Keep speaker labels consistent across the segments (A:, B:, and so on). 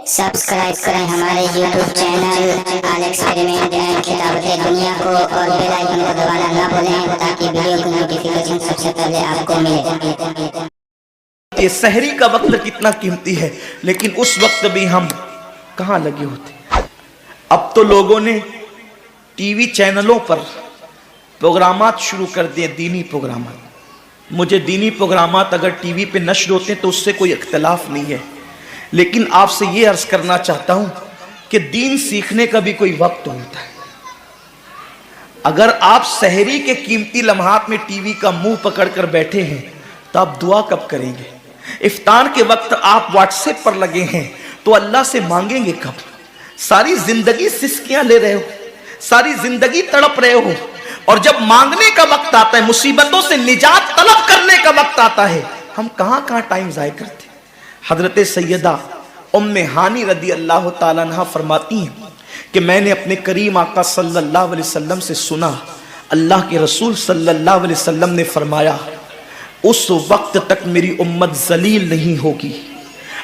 A: Subscribe کریں ہمارے YouTube channel all experiment and کتابت دنیا کو، اور بیل آئیکن کو دبانا نہ بھولیں تاکہ ویڈیو کی نوٹیفیکیشن سب سے پہلے آپ کو ملے۔
B: یہ سحری کا وقت کتنا قیمتی ہے، لیکن اس وقت بھی ہم کہاں لگے ہوتے۔ اب تو لوگوں نے ٹی وی چینلوں پر پروگرامات شروع کر دیے، دینی پروگرامات۔ مجھے دینی پروگرامات اگر ٹی وی پہ نشر ہوتے ہیں تو اس سے کوئی اختلاف نہیں ہے، لیکن آپ سے یہ عرض کرنا چاہتا ہوں کہ دین سیکھنے کا بھی کوئی وقت ہوتا ہے۔ اگر آپ سحری کے قیمتی لمحات میں ٹی وی کا منہ پکڑ کر بیٹھے ہیں تو آپ دعا کب کریں گے؟ افطار کے وقت آپ واٹس ایپ پر لگے ہیں تو اللہ سے مانگیں گے کب؟ ساری زندگی سسکیاں لے رہے ہو، ساری زندگی تڑپ رہے ہو، اور جب مانگنے کا وقت آتا ہے، مصیبتوں سے نجات طلب کرنے کا وقت آتا ہے، ہم کہاں ٹائم ضائع کرتے ہیں۔ حضرت سیدہ ام ہانی رضی اللہ تعالیٰ عنہ فرماتی ہیں کہ میں نے اپنے کریم آقا صلی اللہ علیہ وسلم سے سنا، اللہ کے رسول صلی اللہ علیہ وسلم نے فرمایا اس وقت تک میری امت ذلیل نہیں ہوگی،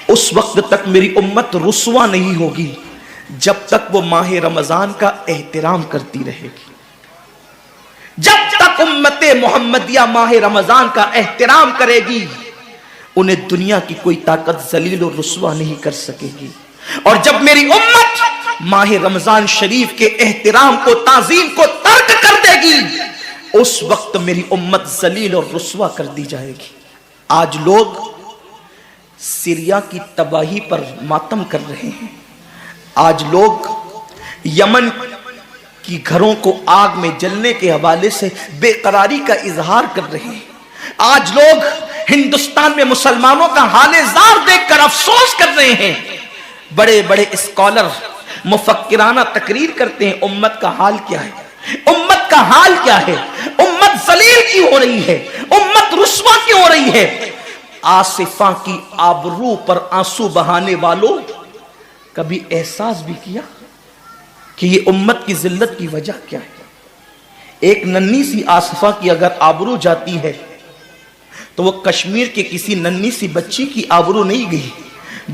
B: اس وقت تک میری امت رسوا نہیں ہوگی جب تک وہ ماہ رمضان کا احترام کرتی رہے گی۔ جب تک امت محمدیہ ماہ رمضان کا احترام کرے گی، انہیں دنیا کی کوئی طاقت ذلیل و رسوا نہیں کر سکے گی۔ اور جب میری امت ماہ رمضان شریف کے احترام کو، تعظیم کو ترک کر دے گی، اس وقت میری امت ذلیل اور رسوا کر دی جائے گی۔ آج لوگ سیریا کی تباہی پر ماتم کر رہے ہیں، آج لوگ یمن کی گھروں کو آگ میں جلنے کے حوالے سے بے قراری کا اظہار کر رہے ہیں، آج لوگ ہندوستان میں مسلمانوں کا حال زار دیکھ کر افسوس کر رہے ہیں۔ بڑے بڑے اسکالر مفکرانہ تقریر کرتے ہیں، امت کا حال کیا ہے، امت کا حال کیا ہے، امت ذلیل کیوں ہو رہی ہے، امت رسوا کیوں ہو رہی ہے۔ آصفہ کی آبرو پر آنسو بہانے والوں، کبھی احساس بھی کیا کہ یہ امت کی ذلت کی وجہ کیا ہے؟ ایک ننھی سی آصفہ کی اگر آبرو جاتی ہے تو وہ کشمیر کے کسی ننھی سی بچی کی آبرو نہیں گئی،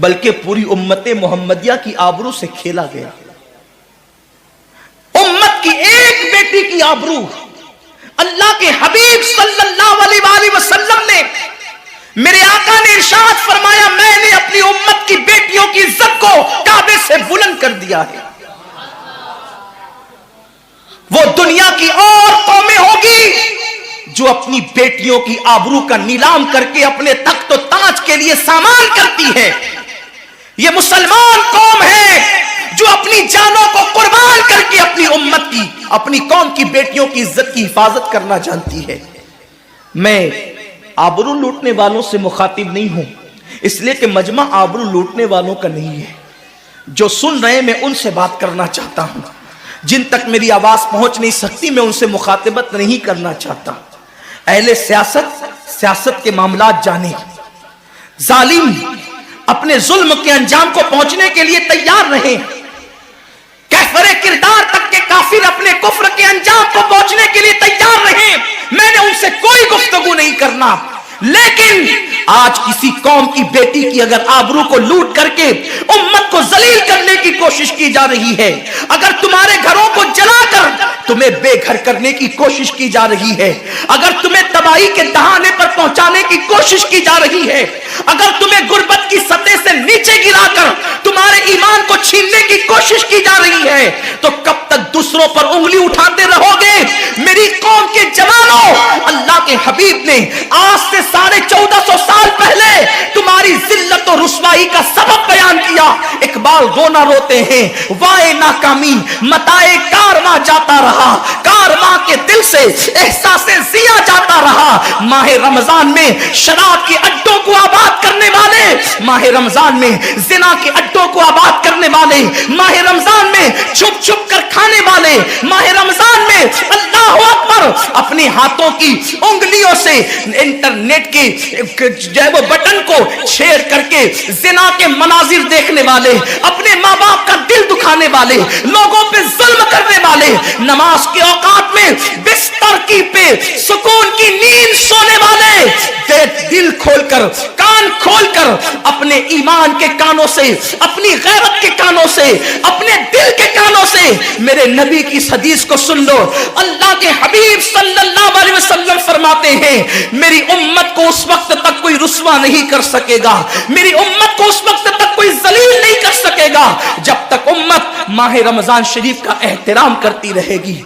B: بلکہ پوری امت محمدیہ کی آبرو سے کھیلا گیا۔ امت کی ایک بیٹی کی آبرو، اللہ کے حبیب صلی اللہ علیہ وآلہ وسلم نے، میرے آقا نے ارشاد فرمایا میں نے اپنی امت کی بیٹیوں کی عزت کو کعبے سے بلند کر دیا ہے۔ وہ دنیا کی اور قومیں ہوگی جو اپنی بیٹیوں کی آبرو کا نیلام کر کے اپنے تخت و تاج کے لیے سامان کرتی ہے۔ یہ مسلمان قوم ہے جو اپنی جانوں کو قربان کر کے اپنی امت کی، اپنی قوم کی بیٹیوں کی عزت کی حفاظت کرنا جانتی ہے۔ میں آبرو لوٹنے والوں سے مخاطب نہیں ہوں، اس لیے کہ مجمع آبرو لوٹنے والوں کا نہیں ہے۔ جو سن رہے میں ان سے بات کرنا چاہتا ہوں، جن تک میری آواز پہنچ نہیں سکتی میں ان سے مخاطبت نہیں کرنا چاہتا۔ اہل سیاست کے معاملات جانے، ظالم اپنے ظلم کے انجام کو پہنچنے کے لیے تیار رہے، کفر کردار تک کے کافر اپنے کفر کے انجام کو پہنچنے کے لیے تیار رہے، میں نے ان سے کوئی گفتگو نہیں کرنا۔ لیکن آج کسی قوم کی بیٹی کی اگر آبرو کو لوٹ کر کے امت کو ذلیل کرنے کی کوشش کی جا رہی ہے، اگر تمہارے گھروں کو جلا کر تمہیں بے گھر کرنے کی کوشش کی جا رہی ہے، اگر تمہیں تباہی کے دہانے پر پہنچانے کی کوشش کی جا رہی ہے، اگر تمہیں غربت کی سطح سے نیچے گرا کر تمہارے ایمان کو چھیننے کی کوشش کی جا رہی ہے، تو کب تک دوسروں پر انگلی اٹھاتے رہو گے؟ میری قوم کے جوانوں، اللہ کے حبیب نے آج سے 1450 سال پہلے تمہاری ذلت و رسوائی کا سبب بیان کیا۔ اقبال رونا روتے ہیں، وائے ناکامی متائے کارواں جاتا رہا، کارواں کے دل سے احساس زیاں جاتا رہا۔ ماہ رمضان میں شراب کے اڈوں کو آباد کرنے والے، ماہ رمضان میں زنا کے اڈوں کو آباد کرنے والے، ماہ رمضان میں چھپ چھپ کر کھانے والے، ماہ رمضان میں اللہ اکبر اپنے ہاتھوں کی انگلیوں سے انٹرنیٹ کے جو ہے وہ بٹن کو چھیڑ کر کے زنا کے مناظر دیکھنے والے، अपने माँ बाप का दिल दुखाने वाले, लोगों पे जुल्म करने वाले, नमाज के औकात में बिस्तर की पे सुकून की नींद सोने वाले, दिल खोलकर, कान खोलकर अपने ईमान के कानों से, अपनी गैरत के कानों से, अपने दिल के कानों से मेरे नबी की इस हदीस को सुन लो। अल्लाह के हबीब सल्लल्लाहु अलैहि वसल्लम फरमाते हैं, मेरी उम्मत को उस वक्त तक कोई रुस्वा नहीं कर सकेगा, मेरी उम्मत को उस वक्त तक कोई जलील नहीं कर सकेगा जब तक उम्मत माह रमजान शरीफ का एहतराम करती रहेगी।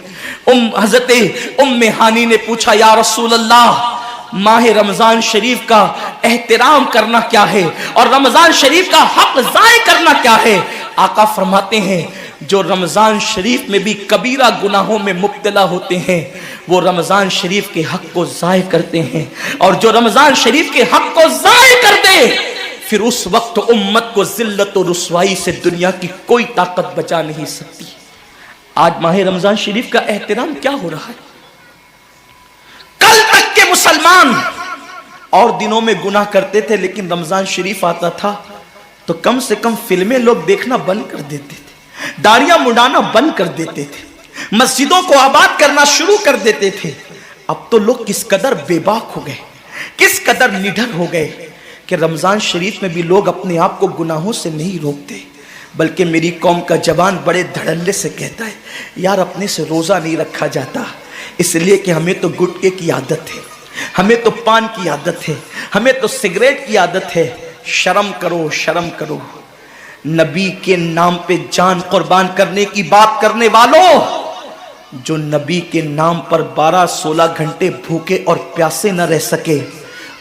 B: हजरत उम्मे हानी ने पूछा, या रसूल अल्लाह, माह रमजान शरीफ का एहतराम करना क्या है और रमजान शरीफ का हक ज़ाय करना क्या है? आका फरमाते हैं, जो रमजान शरीफ में भी कबीरा गुनाहों में मुब्तला होते हैं वो रमजान शरीफ के हक को ज़ाय करते हैं, और जो रमजान शरीफ के हक को ज़ाय कर दे फिर उस वक्त उम्मत को जिल्लत और रुसवाई से दुनिया की कोई ताकत बचा नहीं सकती। आज माह रमजान शरीफ का एहतराम क्या हो रहा है? कल तक के मुसलमान और दिनों में गुनाह करते थे, लेकिन रमजान शरीफ आता था तो कम से कम फिल्में लोग देखना बंद कर देते थे, दाढ़ियां मुंडाना बंद कर देते थे, मस्जिदों को आबाद करना शुरू कर देते थे। अब तो लोग किस कदर बेबाक हो गए, किस कदर निडर हो गए कि रमजान शरीफ में भी लोग अपने आप को गुनाहों से नहीं रोकते, बल्कि मेरी कौम का जवान बड़े धड़ल्ले से कहता है, यार अपने से रोजा नहीं रखा जाता इसलिए कि हमें तो गुटके की आदत है, हमें तो पान की आदत है, हमें तो सिगरेट की आदत है। शर्म करो, शर्म करो। नबी के नाम पे जान कुर्बान करने की बात करने वालों, जो नबी के नाम पर 12-16 घंटे भूखे और प्यासे न रह सके,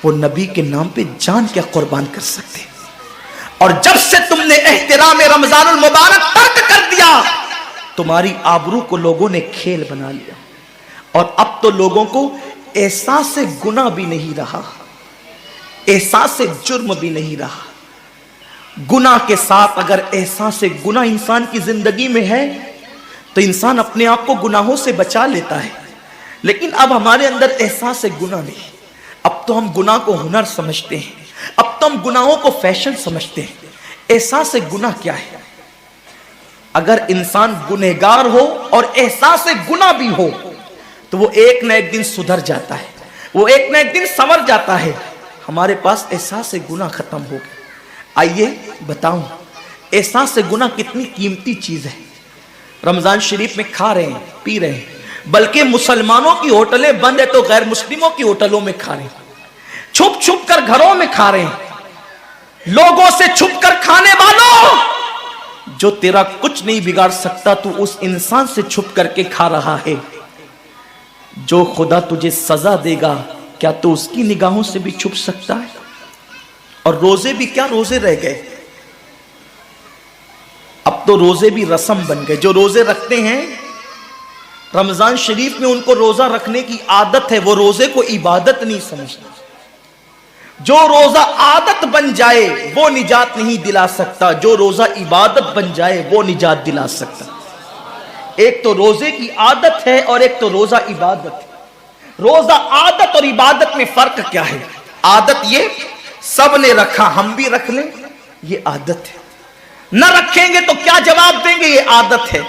B: वो नबी के नाम पे जान क्या कुर्बान कर सकते? और जब से तुमने एहतराम रमजानुल मुबारक तर्क कर दिया, तुम्हारी आबरू को लोगों ने खेल बना लिया, और अब तो लोगों को एहसास से गुनाह भी नहीं रहा, एहसास से जुर्म भी नहीं रहा। गुनाह के साथ अगर एहसास से गुनाह इंसान की जिंदगी में है तो इंसान अपने आप को गुनाहों से बचा लेता है, लेकिन अब हमारे अंदर एहसास से गुनाह नहीं। अब तो हम गुनाह को हुनर समझते हैं, अब तो हम गुनाहों को फैशन समझते हैं। एहसास से गुनाह क्या है? अगर इंसान गुनहगार हो और एहसास से गुनाह भी हो तो वो एक न एक दिन सुधर जाता है, वो एक न एक दिन संवर जाता है। हमारे पास एहसास से गुनाह खत्म हो गया। आइए बताऊं, एहसास से गुनाह कितनी कीमती चीज है। रमजान शरीफ में खा रहे हैं, पी रहे हैं, बल्कि मुसलमानों की होटलें बंद है तो गैर मुस्लिमों की होटलों में खा रहे हैं, छुप छुप कर घरों में खा रहे हैं। लोगों से छुप कर खाने वालों, जो तेरा कुछ नहीं बिगाड़ सकता तू उस इंसान से छुप करके खा रहा है। जो खुदा तुझे सजा देगा क्या तू उसकी निगाहों से भी छुप सकता है? और रोजे भी क्या रोजे रह गए, अब तो रोजे भी रस्म बन गए। जो रोजे रखते हैं रमजान शरीफ में, उनको रोजा रखने की आदत है, वो रोजे को इबादत नहीं समझते। जो रोजा आदत बन जाए वो निजात नहीं दिला सकता, जो रोजा इबादत बन जाए वो निजात दिला सकता। एक तो रोजे की आदत है और एक तो रोजा इबादत है। रोजा आदत और इबादत में फर्क क्या है? आदत ये सब ने रखा, हम भी रख लें, ये आदत है। न रखेंगे तो क्या जवाब देंगे, ये आदत है।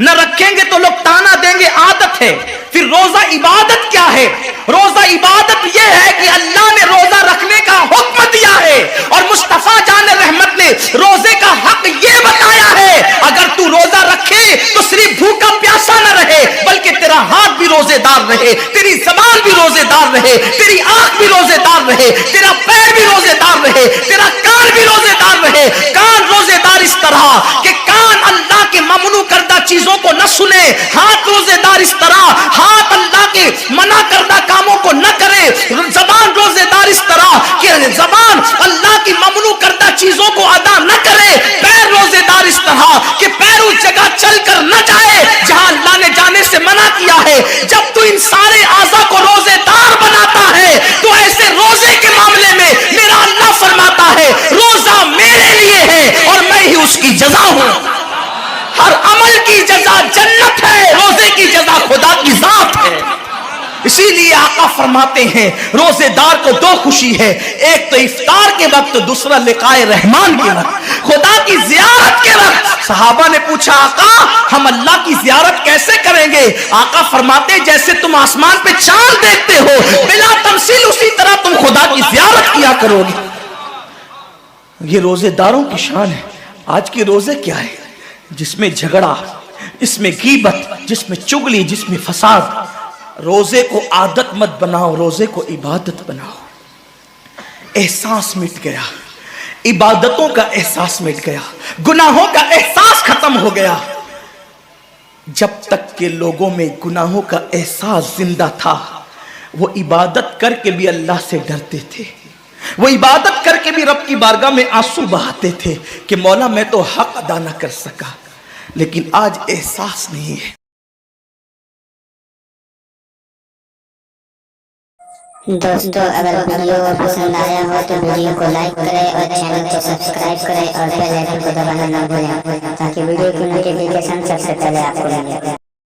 B: न रखेंगे तो लोग ताना देंगे, आदत है। फिर रोजा इबादत क्या है? रोजा इबादत यह है कि अल्लाह ने रोजा रखने का हुक्म दिया है और मुस्तफा जान रहमत ने रोजे का हक ये बताया है, अगर तू रोजा रखे तो सिर्फ भूखा प्यासा न रहे, बल्कि तेरा हाथ भी रोजेदार रहे, तेरी जबान भी रोजेदार रहे, तेरी आंख भी रोजेदार रहे, तेरा पैर भी रोजेदार रहे, तेरा कान भी रोजेदार रहे। कान रोजेदार इस तरह कि कान अल्लाह के ममनू करदा चीजों को न सुने, हाथ रोजेदार इस तरह हाथ अल्लाह के मना करदा कामों को न करे, जबान रोजेदार इस तरह कि जबान अल्लाह की ममनू करदा चीजों को अदा न करे, पैर रोजेदार इस तरह कि पैर उस जगह चलकर न जाए जहां अल्लाह ने जाने से मना किया है। जब तू इन सारे आज़ा को रोजेदार बनाता है तो ऐसे रोजे के मामले में मेरा अल्लाह फरमाता है, रोजा मेरे लिए है और मैं ही उसकी जजा हूं। हर अमल की जजा जन्नत है, रोजे की जजा खुदा की जात है। इसीलिए आका फरमाते हैं रोजेदार को दो खुशी है, एक तो इफ्तार के वक्त, दूसरा लिकाए रहमान के वक्त, खुदा की जियारत सहाबा ने पूछा आका हम अल्लाह की जियारत कैसे करेंगे? आका फरमाते जैसे तुम आसमान पे चांद देखते हो बिला तमसील उसी तरह तुम खुदा की जियारत किया करोगे। ये रोजेदारों की शान है। आज के रोजे क्या है? जिसमें झगड़ा, जिसमें गीबत, जिसमें चुगली, जिसमें फसाद। रोजे को आदत मत बनाओ, रोजे को इबादत बनाओ। एहसास मिट गया, इबादतों का एहसास मिट गया, गुनाहों का एहसास खत्म हो गया। जब तक के लोगों में गुनाहों का एहसास जिंदा था वो इबादत करके भी अल्लाह से डरते थे, वो इबादत करके भी रब की बारगाह में आंसू बहाते थे कि मौला मैं तो हक अदा न कर सका। लेकिन आज एहसास नहीं है।
A: दोस्तों अगर वीडियो पसंद आया हो तो वीडियो को लाइक करें और चैनल को सब्सक्राइब करें और बेल आइकन को दबाना ना भूलें ताकि वीडियो की नोटिफिकेशन सबसे पहले आपको मिले।